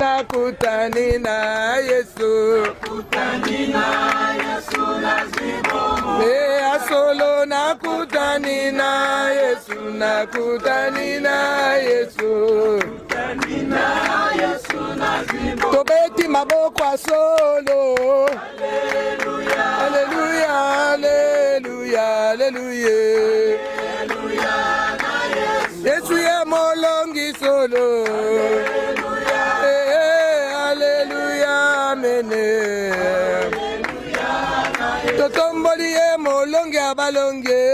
nakutani na Yesu. Asolo nakutani na Yesu, nakutani na Yesu. Tobeti maboko asolo. Hallelujah, hallelujah, hallelujah. Yesu ye molongi solo. Hallelujah, amen. Totomboli ye molongi abalongi.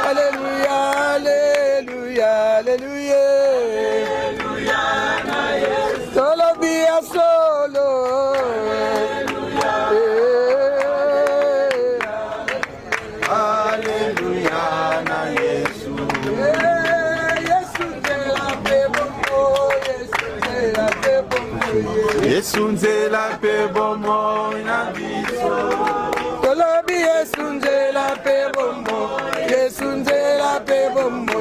Hallelujah, hallelujah, hallelujah. Solo via solo. Hallelujah, na Yesu. Yesu nzela pebomo, Yesu nzela pebomo. Yesu nzela pebomo na biso. Solo via Yesu nzela pebomo, Yesu nzela pebomo.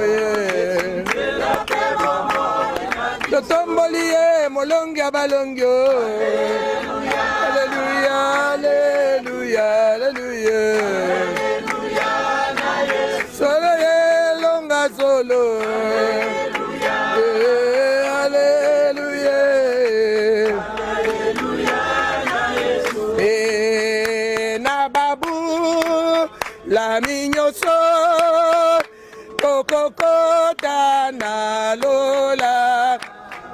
Totomboli ye molongi abalongi. Hallelujah, hallelujah, hallelujah. Solo ye longa solo. Hallelujah. Na babu la minyoso kokokota na lola.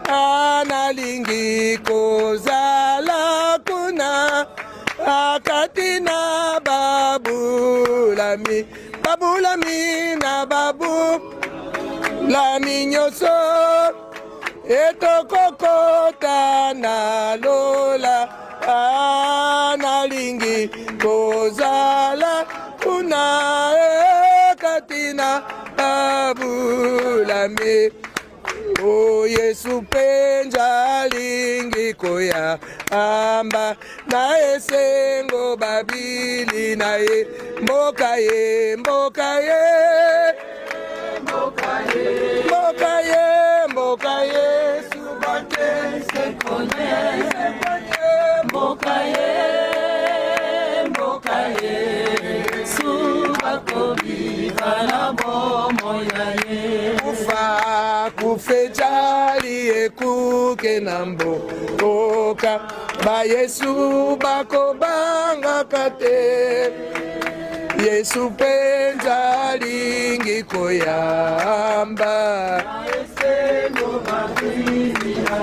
Analingi kozala kuna akatina babulami na babu lami nyoso etokokota na lola analingi kozala kuna akatina babulami. O Yesu penja lingi koya amba na esengo babili na ye mboka ye mboka ye mboka ye mboka ye mboka ye subate se konye mboka ye mboka ye subakobi kana bomo ya ye ufa kufejali ekuke nambo oka ba Yesu bako banga kate Yesu penza lingi koyamba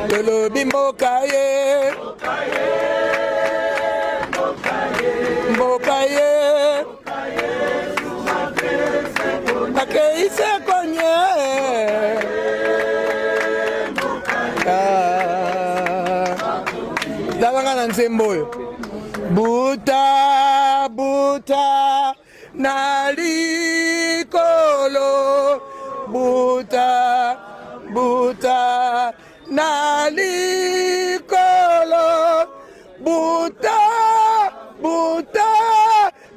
lolo bimboka ye mboka ye akeise konye Davanga na nsemboyo buta buta nalikolo buta buta nalikolo buta buta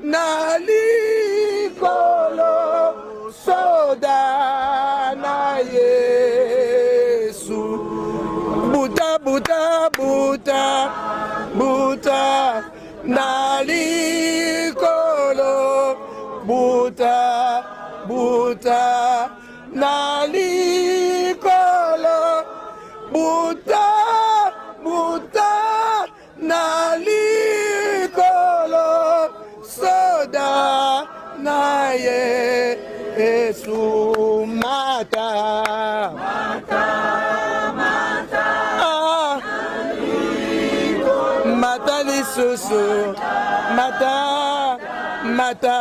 nalikolo soda na Yesu buta buta buta buta nalikolo buta buta nalikolo buta buta nalikolo soda na Yesu mata mata mata mata lisusu mata mata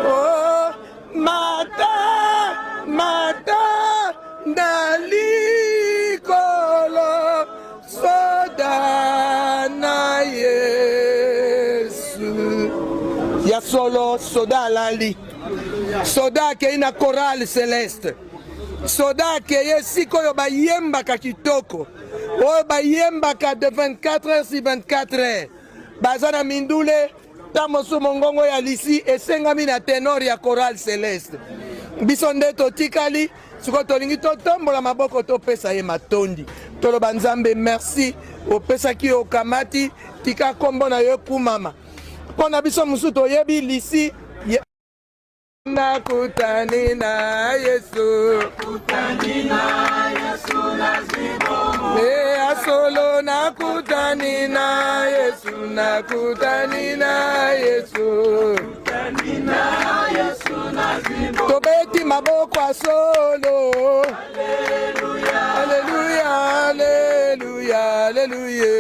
oh mata mata nalikolo soda na Yesu ya solo soda lali soda ke ina chorale celeste soda ke yesiko yo bayembaka kitoko oyo bayembaka de 24 heures si 24 heures baza na mindule ta mosu mongongo ya lisi esengami na tenor ya chorale celeste biso nde totikali siko tolingi totombola maboko topesa ye matondi toloba Nzambe merci opesaki okamati tika kombo na yo kumama mpona biso mosusu toyebi lisi nakutani na Yesu asolo nakutani na Yesu tobeti maboko asolo Alleluia Alleluia Alleluia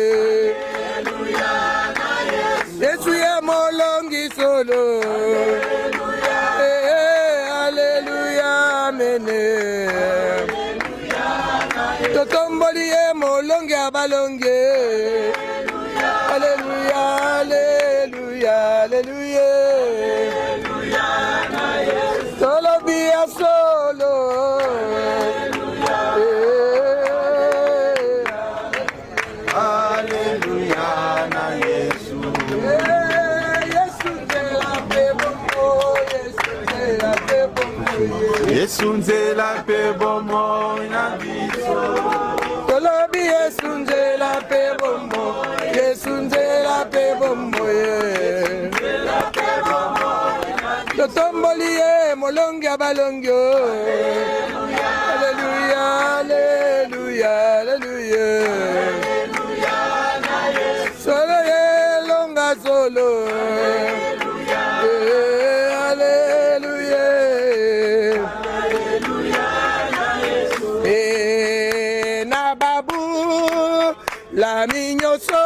Yesu ye molongi solo Alleluia mene totomboli ye molongi abalonge Alleluia Alleluia Alleluia solo via solo Alleluia na Yesu Yesu nzela pe bomo na biso tolobi Yesu nzela pe bomo Yesu nzela pe bomo totomboli ye molongi abalongi Alleluia Alleluia Alleluia solo ye longa solo la minyoso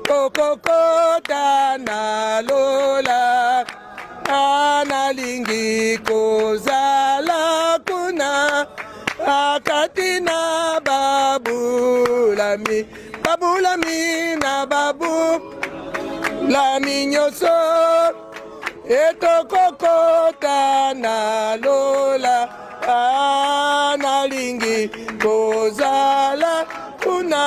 kokokota na lola analingi kozala kuna akatina babulami na babu la minyoso etokokota na lola analingi kozala kuna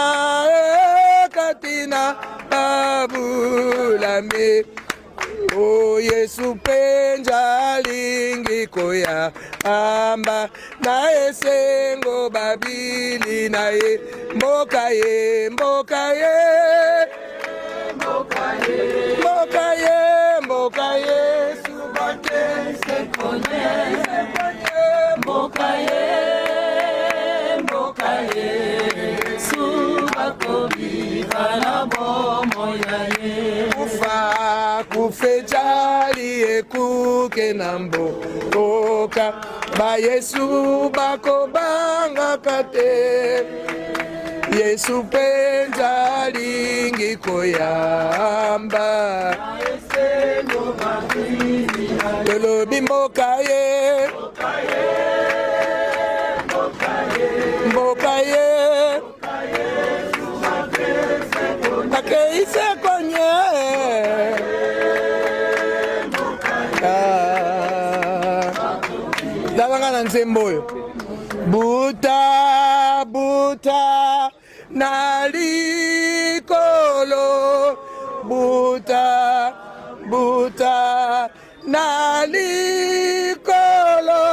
katina babulame o Yesu penja lingi koya amba na esengo babili na ye mboka ye mboka ye mboka ye mboka ye mboka ye subate se konye mboka ye mboka ye kufa kufejali ekuke na mboka ba Yesu bakobanga kate Yesu penza lingi koyamba tolobi mboka ye mboka ye akeise konye dalanga na nzembo oyo buta buta na likolo buta buta na likolo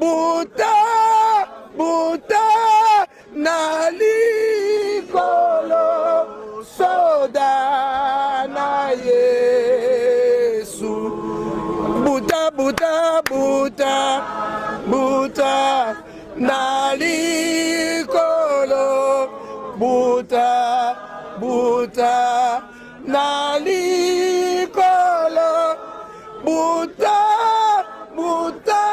buta buta na likolo soda na Yesu buta buta buta buta na likolo buta buta na likolo buta buta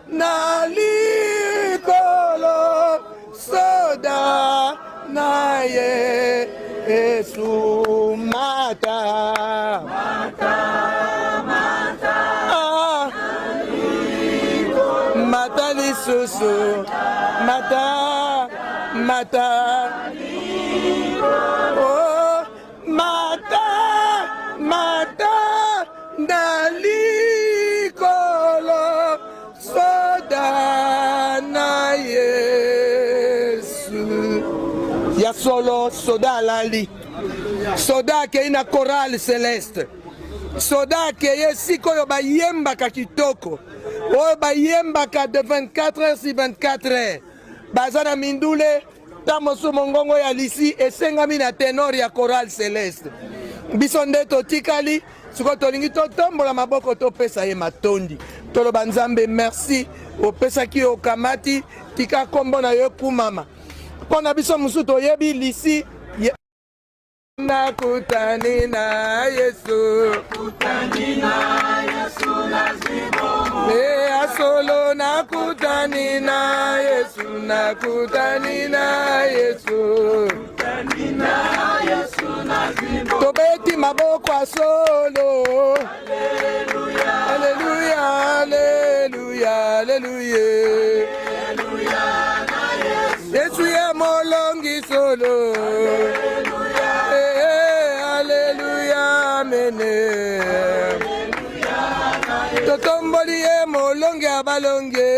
na likolo soda na Yesu mata mata mata mata lisusu mata mata oh mata mata na likolo soda na Yesu ya solo soda lali soda ke ina chorale celeste soda ke ye sikoyo bayembaka kitoko oyo bayembaka de 24 heures sur 24 heures baza na mindule ta mosusu mongongo ya lisi esengami na tenor ya chorale céleste biso nde totikali siko tolingi totombola maboko topesa ye matondi toloba nzambe merci opesaki okamati tika kombo na yo kumama mpo na biso mosusu toyebi lisi nakutani na Yesu asolo nakutani na Yesu tobeti maboko asolo Alleluia Alleluia Alleluia Yesu ye molongi solo totomboli ye molonge ya balonge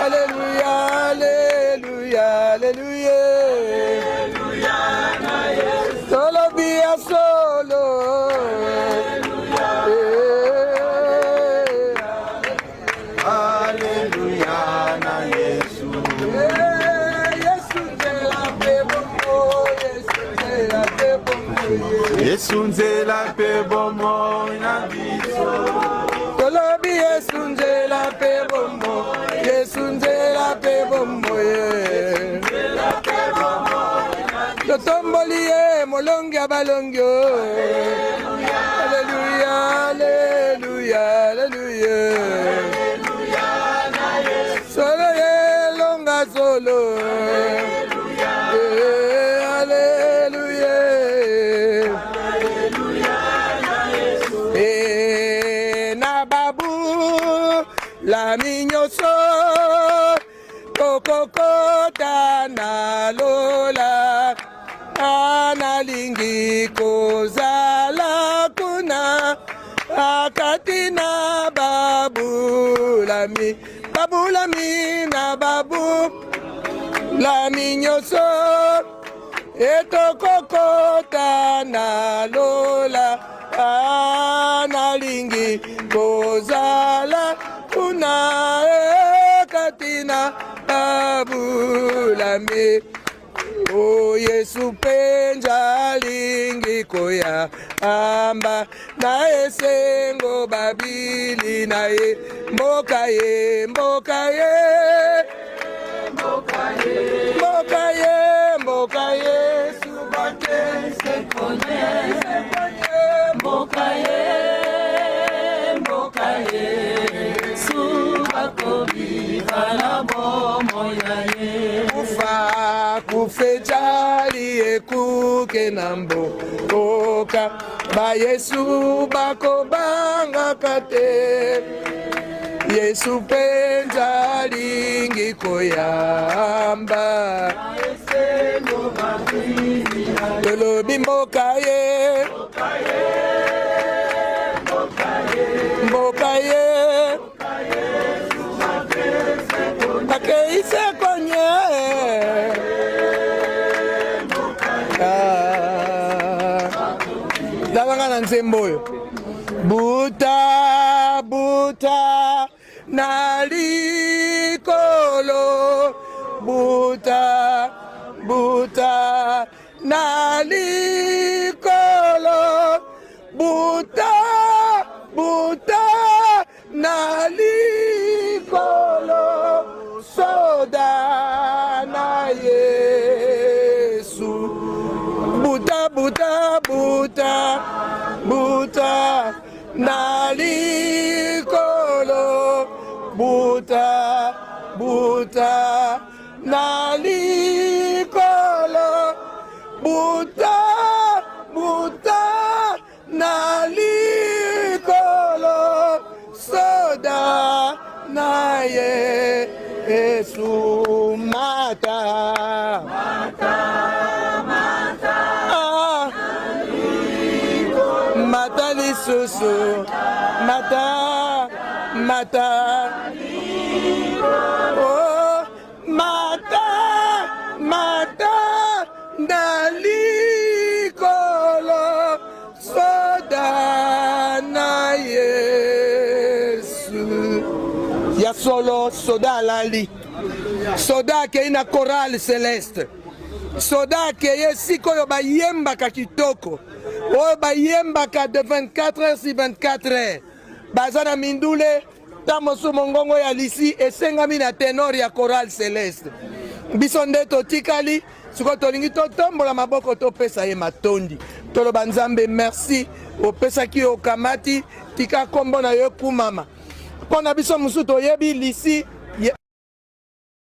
Alleluia Alleluia Alleluia tolobi ya solo Alleluia na Yesu Yesu nzela pe bongo Yesu nzela pe bongo na biso tolobi Yesu nzela pe bongo Yesu nzela pe bongo totomboli ye molongi ya balongi Alleluia Alleluia Alleluia solo ye longa solo la minyoso kokokota na lola analingi kozala kuna akatina babulami na babu la minyoso etokokota na lola analingi kozala kuna katina abulame o Yesu penja lingi koya amba na esengo babili na ye mboka ye mboka ye mboka ye mboka ye mboka ye subate se konye mboka ye mboka ye kufa kufejali ekuke na mboka ba Yesu bakobanga kate Yesu penza lingi koyamba tolobi mboka ye mboka ye akeise konye davanga na nzembo oyo buta buta na likolo buta buta na likolo buta buta na likolo soda na Yesu buta buta buta buta na likolo buta buta na likolo buta buta na likolo soda na Yesu mata mata mata mata lisusu mata mata oh mata mata na likolo soda na Yesu solo soda alali soda ke ina chorale céleste soda ke sikoyo bayembaka kitoko oyo bayembaka de 24 heures sur 24 heures baza na mindule ta mosusu mongongo ya lisi esengami na tenor ya chorale céleste biso nde totikali sikoyo tolingi totombola maboko topesa ye matondi toloba nzambe merci opesaki yo okamati tika kombo na yo ekumama mpo na biso mosusu toyebi lisi